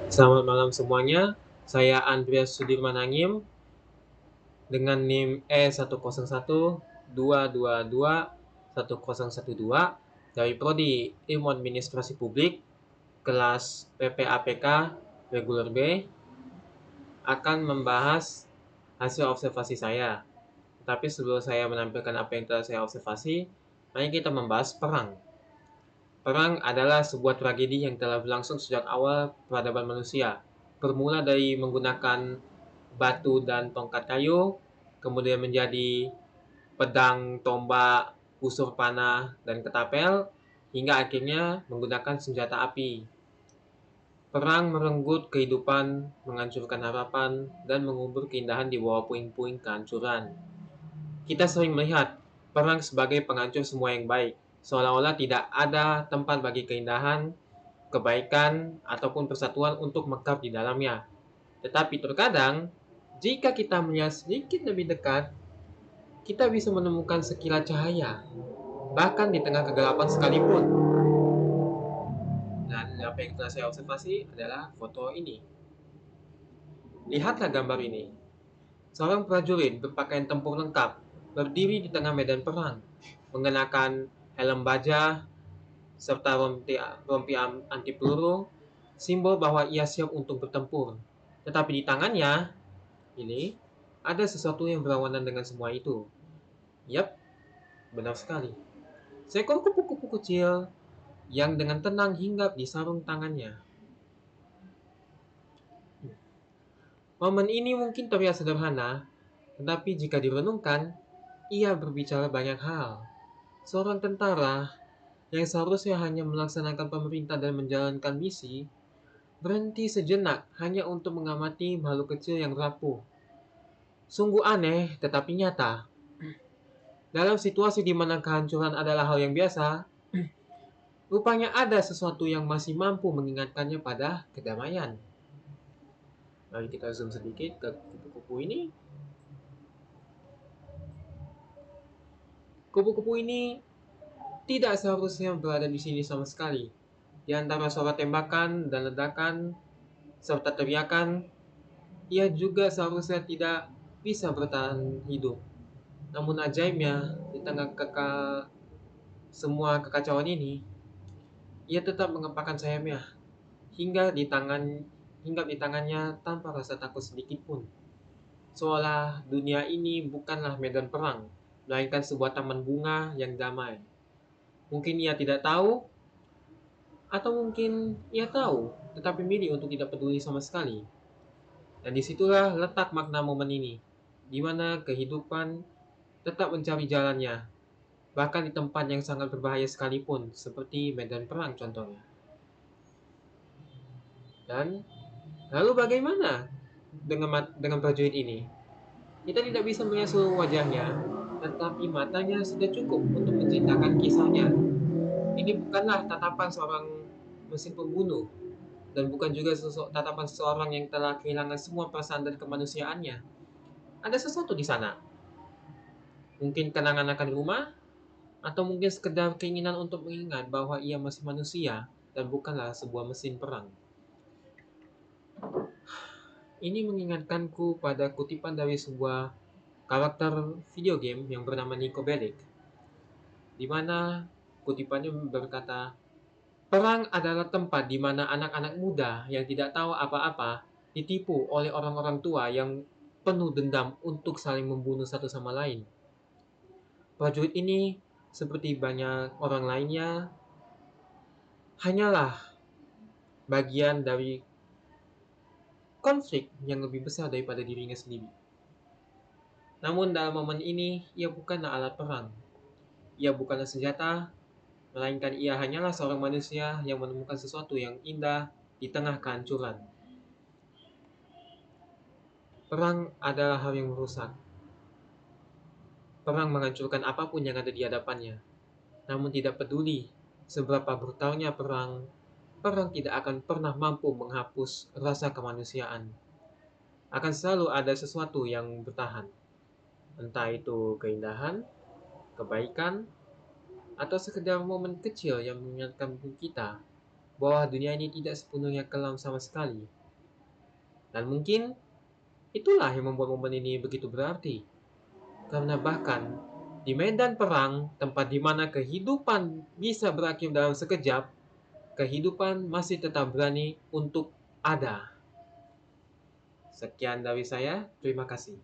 Selamat malam semuanya. Saya Andreas Sudirman Angim dengan NIM E10122211012 dari Prodi Ilmu Administrasi Publik kelas PPAPK Reguler B akan membahas hasil observasi saya. Tapi sebelum saya menampilkan apa yang telah saya observasi, mari kita membahas perang. Perang adalah sebuah tragedi yang telah berlangsung sejak awal peradaban manusia. Bermula dari menggunakan batu dan tongkat kayu, kemudian menjadi pedang, tombak, busur panah, dan ketapel, hingga akhirnya menggunakan senjata api. Perang merenggut kehidupan, menghancurkan harapan, dan mengubur keindahan di bawah puing-puing kehancuran. Kita sering melihat perang sebagai penghancur semua yang baik, seolah-olah tidak ada tempat bagi keindahan, kebaikan, ataupun persatuan untuk mekar di dalamnya. Tetapi terkadang, jika kita melihat sedikit lebih dekat, kita bisa menemukan sekilat cahaya, bahkan di tengah kegelapan sekalipun. Dan apa yang telah saya observasi adalah foto ini. Lihatlah gambar ini. Seorang prajurit berpakaian tempur lengkap, berdiri di tengah medan perang, mengenakan helm baja, serta rompi anti peluru, simbol bahwa ia siap untuk bertempur. Tetapi di tangannya, ini, ada sesuatu yang berlawanan dengan semua itu. Yap, benar sekali. Seekor kupu-kupu kecil yang dengan tenang hinggap di sarung tangannya. Momen ini mungkin terlihat sederhana, tetapi jika direnungkan, ia berbicara banyak hal. Seorang tentara yang seharusnya hanya melaksanakan pemerintah dan menjalankan misi, berhenti sejenak hanya untuk mengamati makhluk kecil yang rapuh. Sungguh aneh, tetapi nyata. Dalam situasi di mana kehancuran adalah hal yang biasa, rupanya ada sesuatu yang masih mampu mengingatkannya pada kedamaian. Mari kita zoom sedikit ke kupu-kupu ini. Kupu-kupu ini tidak seharusnya berada di sini sama sekali. Di antara suara tembakan dan ledakan serta teriakan, ia juga seharusnya tidak bisa bertahan hidup. Namun ajaibnya, di tengah semua kekacauan ini, ia tetap mengepakkan sayapnya hingga di tangannya tanpa rasa takut sedikit pun. Seolah dunia ini bukanlah medan perang, melainkan sebuah taman bunga yang damai. Mungkin ia tidak tahu, atau mungkin ia tahu, tetapi milih untuk tidak peduli sama sekali. Dan disitulah letak makna momen ini, di mana kehidupan tetap mencari jalannya, bahkan di tempat yang sangat berbahaya sekalipun, seperti medan perang contohnya. Dan lalu bagaimana dengan prajurit ini? Kita tidak bisa melihat seluruh wajahnya, tetapi matanya sudah cukup untuk menceritakan kisahnya. Ini bukanlah tatapan seorang mesin pembunuh, dan bukan juga tatapan seseorang yang telah kehilangan semua perasaan dan kemanusiaannya. Ada sesuatu di sana. Mungkin kenangan akan rumah, atau mungkin sekedar keinginan untuk mengingat bahwa ia masih manusia dan bukanlah sebuah mesin perang. Ini mengingatkanku pada kutipan dari sebuah karakter video game yang bernama Nico Bellic, di mana kutipannya berkata, perang adalah tempat di mana anak-anak muda yang tidak tahu apa-apa ditipu oleh orang-orang tua yang penuh dendam untuk saling membunuh satu sama lain. Prajurit ini, seperti banyak orang lainnya, hanyalah bagian dari konflik yang lebih besar daripada dirinya sendiri. Namun dalam momen ini, ia bukanlah alat perang. Ia bukanlah senjata, melainkan ia hanyalah seorang manusia yang menemukan sesuatu yang indah di tengah kehancuran. Perang adalah hal yang merusak. Perang menghancurkan apapun yang ada di hadapannya. Namun tidak peduli seberapa brutalnya perang, perang tidak akan pernah mampu menghapus rasa kemanusiaan. Akan selalu ada sesuatu yang bertahan. Entah itu keindahan, kebaikan, atau sekedar momen kecil yang mengingatkan kita bahwa dunia ini tidak sepenuhnya kelam sama sekali. Dan mungkin itulah yang membuat momen ini begitu berarti. Karena bahkan di medan perang, tempat di mana kehidupan bisa berakhir dalam sekejap, kehidupan masih tetap berani untuk ada. Sekian dari saya, terima kasih.